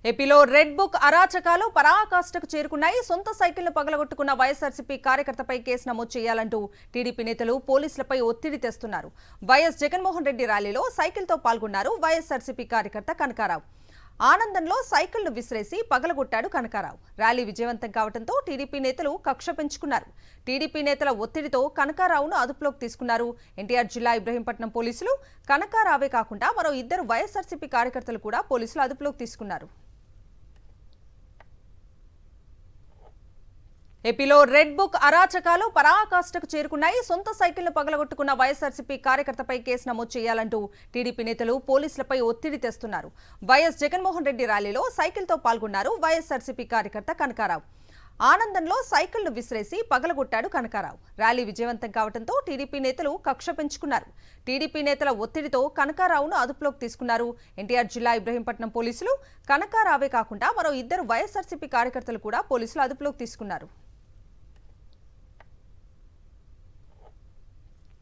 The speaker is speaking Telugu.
ఏపీలో రెడ్ బుక్ అరాచకాలు పరాకాష్ఠకు చేరుకున్నాయి. సొంత సైకిల్ను పగలగొట్టుకున్న వైఎస్ఆర్సీపీ కార్యకర్తపై కేసు నమోదు చేయాలంటూ టీడీపీ నేతలు పోలీసులపై ఒత్తిడి తెస్తున్నారు. వైఎస్ జగన్మోహన్ రెడ్డి ర్యాలీలో సైకిల్తో పాల్గొన్నారు వైఎస్ఆర్సీపీ కార్యకర్త కనకారావు. ఆనందంలో సైకిల్ను విసిరేసి పగలగొట్టాడు కనకారావు. ర్యాలీ విజయవంతం కావడంతో టీడీపీ నేతలు కక్ష పెంచుకున్నారు. టీడీపీ నేతల ఒత్తిడితో కనకారావును అదుపులోకి తీసుకున్నారు ఎన్టీఆర్ జిల్లా ఇబ్రహీంపట్నం పోలీసులు. కనకారావే కాకుండా మరో ఇద్దరు వైఎస్ఆర్సీపీ కార్యకర్తలు కూడా పోలీసులు అదుపులోకి తీసుకున్నారు. ఏపీలో రెడ్ బుక్ అరాచకాలు పరాకాష్ఠకు చేరుకున్నాయి. సొంత సైకిల్ను పగలగొట్టుకున్న వైఎస్ఆర్సీపీ కార్యకర్తపై కేసు నమోదు చేయాలంటూ టీడీపీ నేతలు పోలీసులపై ఒత్తిడి తెస్తున్నారు. వైఎస్ జగన్మోహన్ రెడ్డి ర్యాలీలో సైకిల్తో పాల్గొన్నారు వైఎస్ఆర్సీపీ కార్యకర్త కనకారావు. ఆనందంలో సైకిల్ను విసిరేసి పగలగొట్టాడు కనకారావు. ర్యాలీ విజయవంతం కావడంతో టీడీపీ నేతలు కక్ష పెంచుకున్నారు. టీడీపీ నేతల ఒత్తిడితో కనకారావును అదుపులోకి తీసుకున్నారు ఎన్టీఆర్ జిల్లా ఇబ్రహీంపట్నం పోలీసులు. కనకారావే కాకుండా మరో ఇద్దరు వైఎస్ఆర్సీపీ కార్యకర్తలు కూడా పోలీసులు అదుపులోకి తీసుకున్నారు.